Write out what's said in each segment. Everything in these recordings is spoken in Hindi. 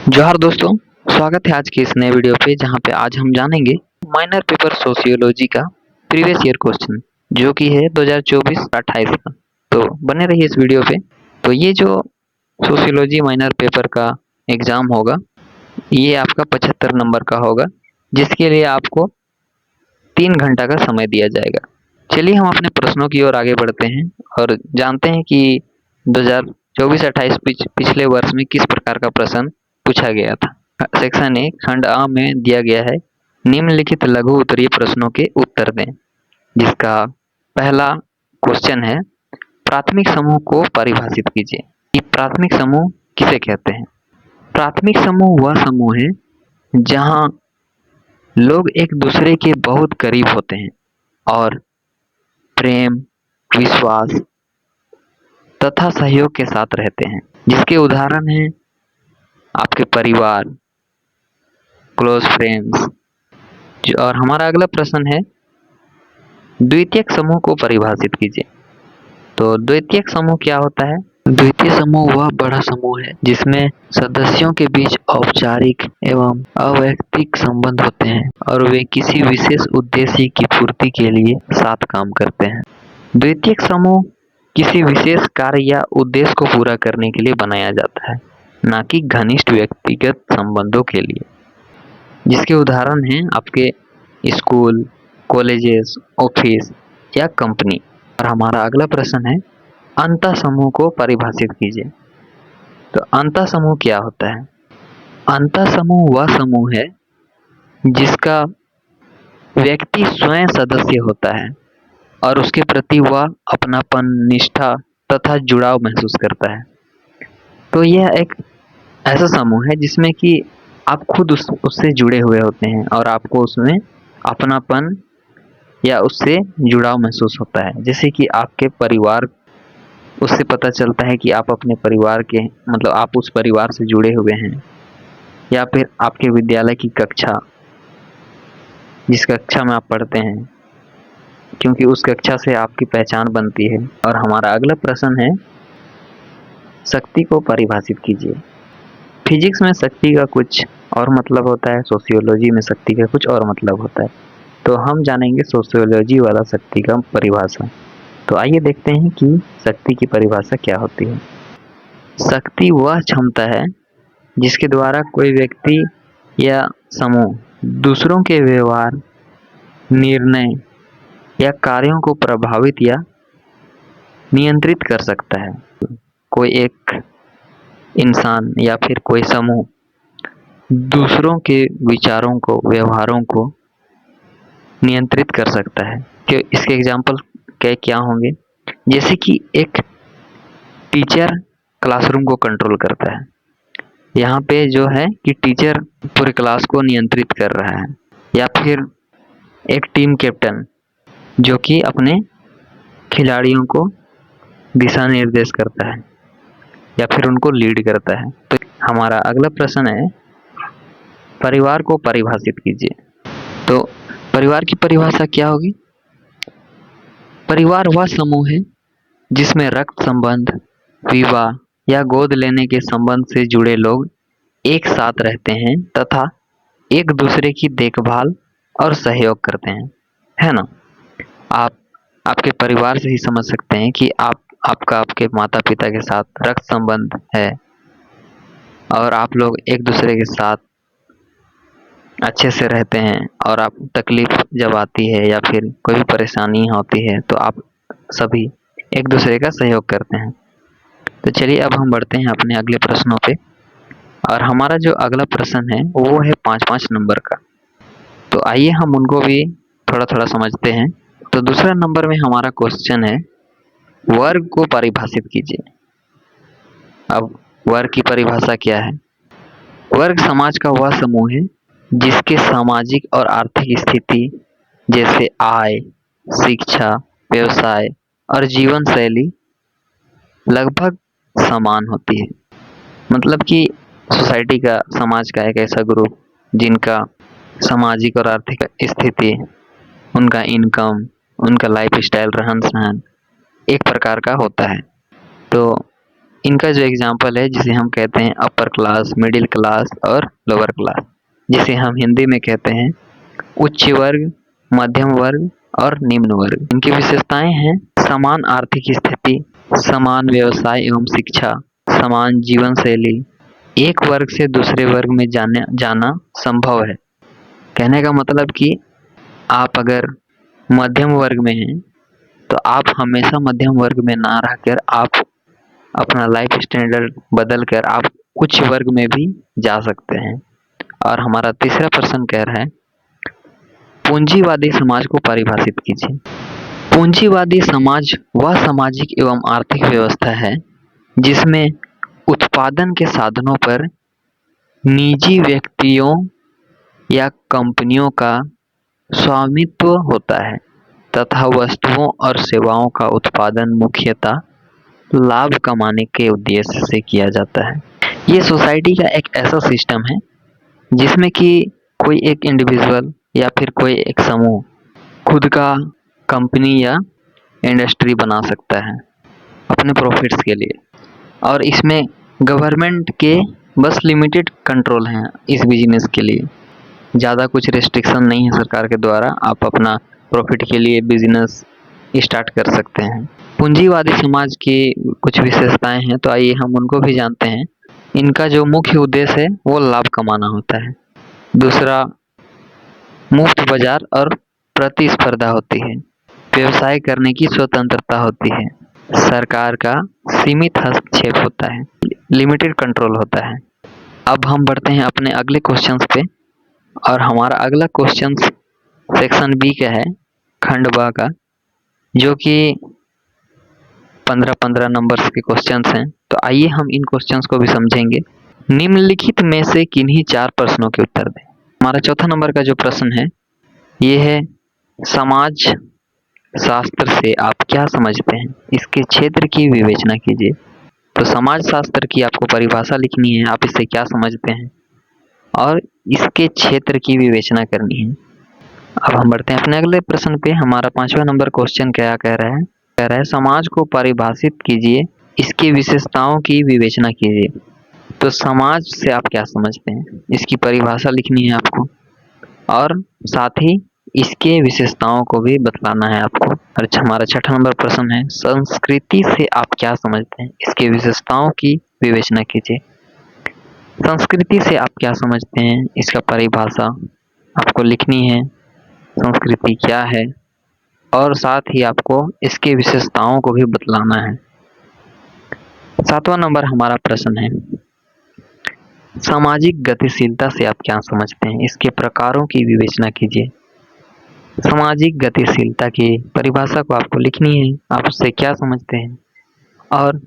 जोहार दोस्तों, स्वागत है आज के इस नए वीडियो पे जहाँ पे आज हम जानेंगे माइनर पेपर सोशियोलॉजी का प्रीवियस ईयर क्वेश्चन जो कि है 2024-28 का। तो बने रहिए इस वीडियो पे। तो ये जो सोशियोलॉजी माइनर पेपर का एग्जाम होगा ये आपका 75 नंबर का होगा, जिसके लिए आपको 3 घंटा का समय दिया जाएगा। चलिए हम अपने प्रश्नों की ओर आगे बढ़ते हैं और जानते हैं कि 2024-28 पिछले वर्ष में किस प्रकार का प्रश्न पूछा गया था। सेक्शन 1 खंड आ में दिया गया है, निम्नलिखित लघु उत्तरीय प्रश्नों के उत्तर दें। जिसका पहला क्वेश्चन है, प्राथमिक समूह को परिभाषित कीजिए। कि प्राथमिक समूह किसे कहते हैं? प्राथमिक समूह वह समूह है जहां लोग एक दूसरे के बहुत करीब होते हैं और प्रेम, विश्वास तथा सहयोग के साथ रहते हैं। जिसके उदाहरण हैं आपके परिवार, क्लोज फ्रेंड्स। और हमारा अगला प्रश्न है, द्वितीयक समूह को परिभाषित कीजिए। तो द्वितीयक समूह क्या होता है? द्वितीय समूह वह बड़ा समूह है जिसमें सदस्यों के बीच औपचारिक एवं अवैयक्तिक संबंध होते हैं और वे किसी विशेष उद्देश्य की पूर्ति के लिए साथ काम करते हैं। द्वितीयक समूह किसी विशेष कार्य या उद्देश्य को पूरा करने के लिए बनाया जाता है, ना कि घनिष्ठ व्यक्तिगत संबंधों के लिए। जिसके उदाहरण हैं आपके स्कूल, कॉलेजेस, ऑफिस या कंपनी। और हमारा अगला प्रश्न है, अंतः समूह को परिभाषित कीजिए। तो अंतः समूह क्या होता है? अंतः समूह वह समूह है जिसका व्यक्ति स्वयं सदस्य होता है और उसके प्रति वह अपनापन, निष्ठा तथा जुड़ाव महसूस करता है। तो यह एक ऐसा समूह है जिसमें कि आप खुद उससे जुड़े हुए होते हैं और आपको उसमें अपनापन या उससे जुड़ाव महसूस होता है। जैसे कि आपके परिवार, उससे पता चलता है कि आप अपने परिवार के मतलब आप उस परिवार से जुड़े हुए हैं। या फिर आपके विद्यालय की कक्षा, जिस कक्षा में आप पढ़ते हैं, क्योंकि उस कक्षा से आपकी पहचान बनती है। और हमारा अगला प्रश्न है, शक्ति को परिभाषित कीजिए। फिजिक्स में शक्ति का कुछ और मतलब होता है, सोशियोलॉजी में शक्ति का कुछ और मतलब होता है। तो हम जानेंगे सोशियोलॉजी वाला शक्ति का परिभाषा। तो आइए देखते हैं कि शक्ति की परिभाषा क्या होती है। शक्ति वह क्षमता है जिसके द्वारा कोई व्यक्ति या समूह दूसरों के व्यवहार, निर्णय या कार्यों को प्रभावित या नियंत्रित कर सकता है। कोई एक इंसान या फिर कोई समूह दूसरों के विचारों को, व्यवहारों को नियंत्रित कर सकता है। कि इसके एग्जाम्पल क्या होंगे? जैसे कि एक टीचर क्लासरूम को कंट्रोल करता है। यहाँ पे जो है कि टीचर पूरे क्लास को नियंत्रित कर रहा है। या फिर एक टीम कैप्टन जो कि अपने खिलाड़ियों को दिशा निर्देश करता है या फिर उनको लीड करता है। तो हमारा अगला प्रश्न है, परिवार को परिभाषित कीजिए। तो परिवार की परिभाषा क्या होगी? परिवार वह समूह है जिसमें रक्त संबंध, विवाह या गोद लेने के संबंध से जुड़े लोग एक साथ रहते हैं तथा एक दूसरे की देखभाल और सहयोग करते हैं, है ना? आप आपके परिवार से ही समझ सकते हैं कि आपके माता पिता के साथ रक्त संबंध है और आप लोग एक दूसरे के साथ अच्छे से रहते हैं। और आप तकलीफ जब आती है या फिर कोई भी परेशानी होती है तो आप सभी एक दूसरे का सहयोग करते हैं। तो चलिए अब हम बढ़ते हैं अपने अगले प्रश्नों पे। और हमारा जो अगला प्रश्न है वो है 5-5 नंबर का। तो आइए हम उनको भी थोड़ा थोड़ा समझते हैं। तो दूसरा नंबर में हमारा क्वेश्चन है, वर्ग को परिभाषित कीजिए। अब वर्ग की परिभाषा क्या है? वर्ग समाज का वह समूह है जिसके सामाजिक और आर्थिक स्थिति जैसे आय, शिक्षा, व्यवसाय और जीवन शैली लगभग समान होती है। मतलब कि सोसाइटी का, समाज का एक ऐसा ग्रुप जिनका सामाजिक और आर्थिक स्थिति, उनका इनकम, उनका लाइफ स्टाइल, रहन सहन एक प्रकार का होता है। तो इनका जो एग्जाम्पल है जिसे हम कहते हैं अपर क्लास, मिडिल क्लास और लोअर क्लास, जिसे हम हिंदी में कहते हैं उच्च वर्ग, मध्यम वर्ग और निम्न वर्ग। इनकी विशेषताएं हैं समान आर्थिक स्थिति, समान व्यवसाय एवं शिक्षा, समान जीवन शैली, एक वर्ग से दूसरे वर्ग में जाना संभव है। कहने का मतलब कि आप अगर मध्यम वर्ग में हैं तो आप हमेशा मध्यम वर्ग में ना रहकर आप अपना लाइफ स्टैंडर्ड बदल कर आप उच्च वर्ग में भी जा सकते हैं। और हमारा तीसरा प्रश्न कह रहा है पूंजीवादी समाज को परिभाषित कीजिए। पूंजीवादी समाज वह सामाजिक एवं आर्थिक व्यवस्था है जिसमें उत्पादन के साधनों पर निजी व्यक्तियों या कंपनियों का स्वामित्व होता है तथा वस्तुओं और सेवाओं का उत्पादन मुख्यतः लाभ कमाने के उद्देश्य से किया जाता है। ये सोसाइटी का एक ऐसा सिस्टम है जिसमें कि कोई एक इंडिविजुअल या फिर कोई एक समूह खुद का कंपनी या इंडस्ट्री बना सकता है अपने प्रॉफिट्स के लिए, और इसमें गवर्नमेंट के बस लिमिटेड कंट्रोल हैं इस बिजनेस के लिए। ज़्यादा कुछ रेस्ट्रिक्शन नहीं है सरकार के द्वारा, आप अपना प्रॉफिट के लिए बिजनेस स्टार्ट कर सकते हैं। पूंजीवादी समाज की कुछ विशेषताएं हैं तो आइए हम उनको भी जानते हैं। इनका जो मुख्य उद्देश्य है वो लाभ कमाना होता है। दूसरा, मुफ्त बाजार और प्रतिस्पर्धा होती है। व्यवसाय करने की स्वतंत्रता होती है। सरकार का सीमित हस्तक्षेप होता है, लिमिटेड कंट्रोल होता है। अब हम बढ़ते हैं अपने अगले क्वेश्चंस पे, और हमारा अगला क्वेश्चन सेक्शन बी का है, खंड ब का, जो कि 15-15 नंबर्स के क्वेश्चंस हैं। तो आइए हम इन क्वेश्चंस को भी समझेंगे। निम्नलिखित में से किन्हीं 4 प्रश्नों के उत्तर दें। हमारा चौथा नंबर का जो प्रश्न है ये है समाज शास्त्र से आप क्या समझते हैं, इसके क्षेत्र की विवेचना कीजिए। तो समाज शास्त्र की आपको परिभाषा लिखनी है, आप इससे क्या समझते हैं और इसके क्षेत्र की विवेचना करनी है। अब हम बढ़ते हैं अपने अगले प्रश्न पे। हमारा 5वां नंबर क्वेश्चन क्या कह रहा है? कह रहा है समाज को परिभाषित कीजिए, इसकी विशेषताओं की विवेचना कीजिए। तो समाज से आप क्या समझते हैं, इसकी परिभाषा लिखनी है आपको और साथ ही इसके विशेषताओं को भी बतलाना है आपको। और हमारा 6वां नंबर प्रश्न है संस्कृति से आप क्या समझते हैं, इसके विशेषताओं की विवेचना कीजिए। संस्कृति से आप क्या समझते हैं, इसका परिभाषा आपको लिखनी है, संस्कृति क्या है, और साथ ही आपको इसके विशेषताओं को भी बतलाना है। 7वां नंबर हमारा प्रश्न है सामाजिक गतिशीलता से आप क्या समझते हैं, इसके प्रकारों की विवेचना कीजिए। सामाजिक गतिशीलता की परिभाषा को आपको लिखनी है, आप उससे क्या समझते हैं और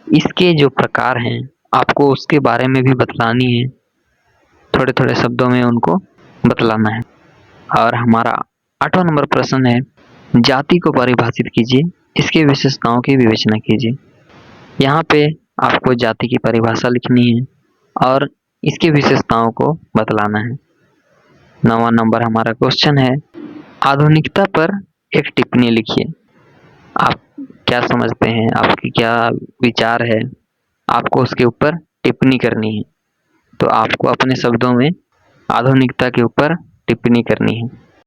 इसके जो प्रकार हैं आपको उसके बारे में भी बतलानी है, थोड़े थोड़े शब्दों में उनको बतलाना है। और हमारा 8वां नंबर प्रश्न है जाति को परिभाषित कीजिए, इसके विशेषताओं की विवेचना कीजिए। यहाँ पे आपको जाति की परिभाषा लिखनी है और इसकी विशेषताओं को बतलाना है। 9वां नंबर हमारा क्वेश्चन है आधुनिकता पर एक टिप्पणी लिखिए। आप क्या समझते हैं, आपकी क्या विचार है, आपको उसके ऊपर टिप्पणी करनी है। तो आपको अपने शब्दों में आधुनिकता के ऊपर टिप्पणी करनी है।